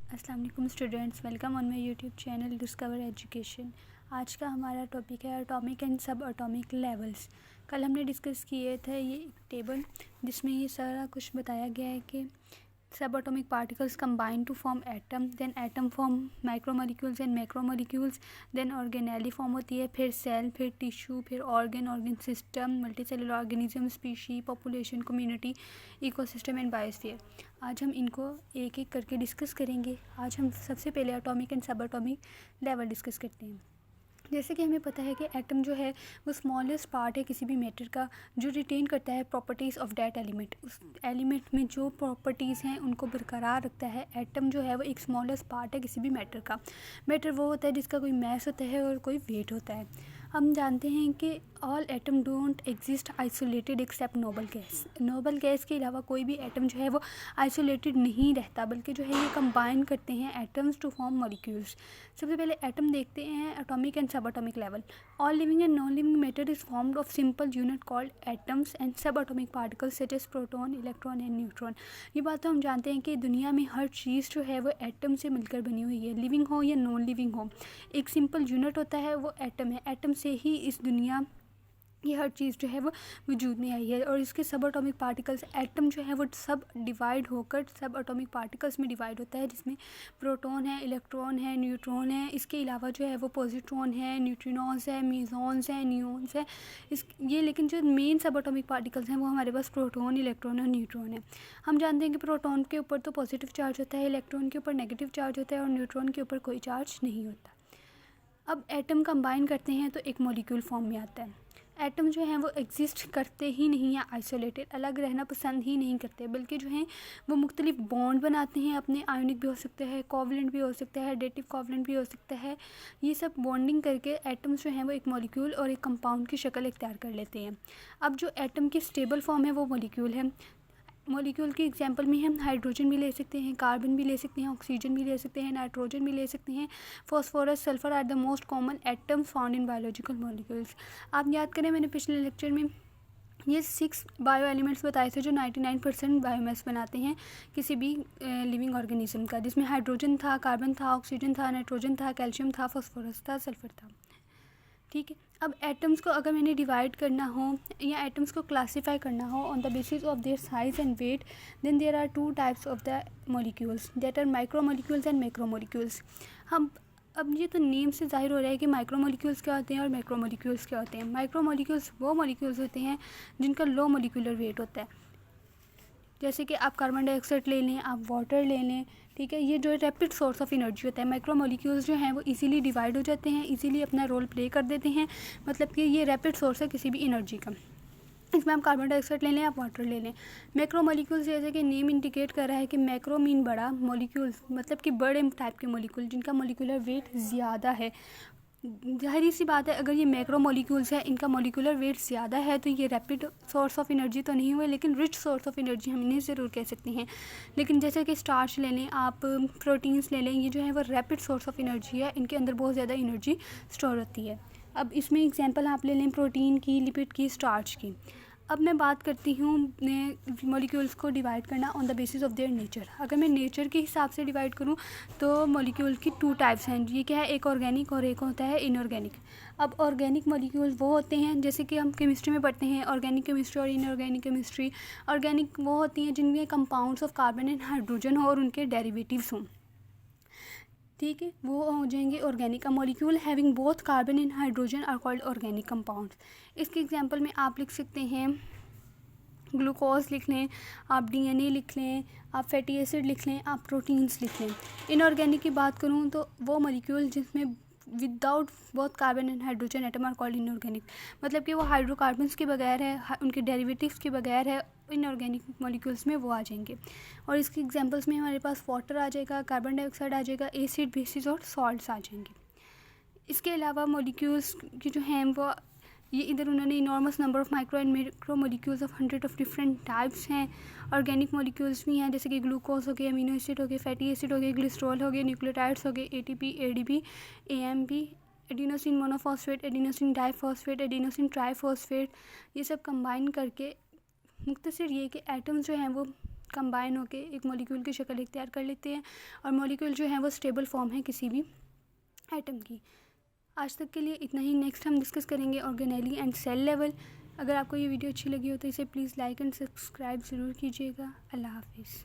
अस्सलाम वालेकुम students, welcome on my YouTube channel discover education. आज का हमारा टॉपिक है एटॉमिक एंड सब एटॉमिक लेवल्स। कल हमने डिस्कस किए थे ये टेबल जिसमें ये सारा कुछ बताया गया है कि सब atomic particles combine to form atom, then atom form micromolecules and macromolecules, then organelle form होती है, फिर सेल, फिर टिश्यू, फिर organ system, multicellular organism, species, population, community, ecosystem and biosphere. आज हम इनको एक एक करके डिस्कस करेंगे। आज हम सबसे पहले atomic and subatomic level discuss करते हैं। जैसे कि हमें पता है कि एटम जो है वो स्मॉलेस्ट पार्ट है किसी भी मैटर का, जो रिटेन करता है प्रॉपर्टीज़ ऑफ दैट एलिमेंट। उस एलिमेंट में जो प्रॉपर्टीज़ हैं उनको बरकरार रखता है। एटम जो है वो एक स्मॉलेस्ट पार्ट है किसी भी मैटर का। मैटर वो होता है जिसका कोई मैस होता है और कोई वेट होता है। हम जानते हैं कि all atom don't exist isolated except noble gas. Noble gas के अलावा कोई भी एटम जो है वो आइसोलेटेड नहीं रहता, बल्कि जो है ये कंबाइन करते हैं एटम्स टू फॉर्म मॉलिक्यूल्स। सबसे पहले एटम देखते हैं, atomic and subatomic level. All living and non living matter is formed of simple unit called atoms and सब atomic particles such as proton, electron and neutron. ये बात तो हम जानते हैं कि दुनिया में हर चीज़ जो है वो एटम से मिलकर बनी हुई है, लिविंग हो या नॉन लिविंग हो। एक सिंपल यूनिट होता है वो एटम है। एटम से ही इस दुनिया ये हर चीज़ जो है वो वजूद में आई है। और इसके सब एटॉमिक पार्टिकल्स, एटम जो है वो सब डिवाइड होकर सब एटॉमिक पार्टिकल्स में डिवाइड होता है, जिसमें प्रोटॉन है, इलेक्ट्रॉन है, न्यूट्रॉन है। इसके अलावा जो है वो पॉजिट्रॉन है, न्यूट्रिनॉन्स है, मीज़ॉन्स है, न्यूऑन्स है। लेकिन जो मेन सब एटॉमिक पार्टिकल्स हैं वो हमारे पास प्रोटॉन, इलेक्ट्रॉन और न्यूट्रॉन है। हम जानते हैं कि प्रोटॉन के ऊपर तो पॉजिटिव चार्ज होता है, इलेक्ट्रॉन के ऊपर नेगेटिव चार्ज होता है और न्यूट्रॉन के ऊपर कोई चार्ज नहीं होता। अब एटम कंबाइन करते हैं तो एक मॉलिक्यूल फॉर्म में आता है। एटम जो हैं वो एग्जिस्ट करते ही नहीं हैं आइसोलेटेड, अलग रहना पसंद ही नहीं करते, बल्कि जो हैं वो मुख्तलिफ बॉन्ड बनाते हैं अपने। आयोनिक भी हो सकते हैं, कोवलेंट भी हो सकता है, एडेटिव कोवलेंट भी हो सकता है। ये सब बॉन्डिंग करके एटम्स जो हैं वो एक मॉलिक्यूल और एक कंपाउंड की शक्ल इख्तियार कर लेते हैं। अब जो एटम की स्टेबल फॉर्म है वो मॉलिक्यूल है। मॉलिक्यूल की एग्जांपल में हम हाइड्रोजन भी ले सकते हैं, कार्बन भी ले सकते हैं, ऑक्सीजन भी ले सकते हैं, नाइट्रोजन भी ले सकते हैं। Phosphorus, sulphur are the most common atoms found in biological molecules. आप याद करें, मैंने पिछले लेक्चर में ये 6 बायो एलिमेंट्स बताए थे जो 99% बायोमास बनाते हैं किसी भी लिविंग ऑर्गेनिज्म का, जिसमें हाइड्रोजन था, कार्बन था, ऑक्सीजन था, नाइट्रोजन था, कैल्शियम था, फॉस्फोरस था, सल्फर था। ठीक है। अब एटम्स को अगर मैंने डिवाइड करना हो या एटम्स को क्लासीफाई करना हो on the basis of their size and weight, then there are 2 types of the molecules, that are micromolecules and macromolecules. हम अब ये तो नेम से जाहिर हो रहा है कि माइक्रोमोलिक्यूल्स क्या होते हैं और मैक्रोमोलिक्यूल्स क्या होते हैं। माइक्रोमोलिक्यूल्स वो मॉलिक्यूल्स होते हैं जिनका लो मॉलिक्यूलर वेट होता है। जैसे कि आप कार्बन डाइऑक्साइड ले लें, आप वाटर ले लें, ठीक है। ये जो रैपिड सोर्स ऑफ एनर्जी होता है। माइक्रोमोलिक्यूल्स जो हैं वो इजीली डिवाइड हो जाते हैं, इजीली अपना रोल प्ले कर देते हैं, मतलब कि ये रैपिड सोर्स है किसी भी एनर्जी का। इसमें आप कार्बन डाइऑक्साइड ले लें, आप वाटर ले लें। मैक्रोमोलिक्यूल्स जैसे कि नेम इंडिकेट कर रहा है कि मैक्रो मीन बड़ा, मॉलिक्यूल्स मतलब कि बड़े टाइप के मॉलिक्यूल जिनका मॉलिक्यूलर वेट ज़्यादा है। ज़ाहिर सी बात है, अगर ये मैक्रो मॉलिक्यूल्स है, इनका मॉलिक्यूलर वेट ज़्यादा है, तो ये रैपिड सोर्स ऑफ एनर्जी तो नहीं हुए, लेकिन रिच सोर्स ऑफ एनर्जी हम इन्हें ज़रूर कह सकते हैं। लेकिन जैसे कि स्टार्च ले लें, आप प्रोटीन्स ले लें, ये जो है वो रैपिड सोर्स ऑफ एनर्जी है, इनके अंदर बहुत ज़्यादा एनर्जी स्टोर होती है। अब इसमें एग्जांपल आप ले लें प्रोटीन की, लिपिड की, स्टार्च की। अब मैं बात करती हूँ मॉलिक्यूल्स को डिवाइड करना on the basis of their nature. अगर मैं नेचर के हिसाब से डिवाइड करूँ तो मॉलिक्यूल की 2 टाइप्स हैं। ये क्या है, एक ऑर्गेनिक और एक होता है इनऑर्गेनिक। अब ऑर्गेनिक मॉलिक्यूल्स वो होते हैं जैसे कि हम केमिस्ट्री में पढ़ते हैं, ऑर्गेनिक केमिस्ट्री और इनऑर्गेनिक केमिस्ट्री। ऑर्गेनिक वो होती हैं जिनमें compounds of carbon and hydrogen हो और उनके डेरिवेटिव्स हों, ठीक है, वो हो जाएंगे organic. A molecule having both carbon and hydrogen are called organic compounds. इसके एग्जांपल में आप लिख सकते हैं ग्लूकोज लिख लें, आप डीएनए लिख लें, आप फैटी एसिड लिख लें, आप प्रोटीन्स लिख लें। इनऑर्गेनिक की बात करूँ तो वो मॉलिक्यूल जिसमें without both carbon and hydrogen atom are called inorganic, मतलब कि वो हाइड्रोकार्बन्स के बगैर है, उनके डेरिवेटिव्स के बगैर है, इनऑर्गेनिक मॉलिक्यूल्स में वो आ जाएंगे। और इसके एग्जांपल्स में हमारे पास वाटर आ जाएगा, कार्बन डाइऑक्साइड आ जाएगा, एसिड, बेसिस और सॉल्ट्स आ जाएंगे। इसके अलावा मॉलिक्यूल्स की जो हैं वो ये इधर उन्होंने enormous number of micro and macro molecules of 100 of different types हैं। ऑर्गेनिक मॉलिक्यूल्स भी हैं जैसे कि ग्लूकोज हो गए, अमीनो एसिड हो गए, फैटी एसिड हो गए, ग्लिसरॉल हो गए, न्यूक्लियोटाइड्स हो गए, ATP, ADP, AMP, adenosine monophosphate, adenosine diphosphate, adenosine triphosphate. ये सब कंबाइन करके मुख्तसर ये कि एटम्स जो हैं वो कंबाइन होके एक मॉलिक्यूल की शक्ल इख्तियार कर लेते हैं और मॉलिक्यूल जो है वो स्टेबल फॉर्म है किसी भी एटम की। आज तक के लिए इतना ही। नेक्स्ट हम डिस्कस करेंगे ऑर्गेनेली एंड सेल लेवल। अगर आपको ये वीडियो अच्छी लगी हो तो इसे प्लीज़ लाइक एंड सब्सक्राइब ज़रूर कीजिएगा। अल्लाह हाफिज़।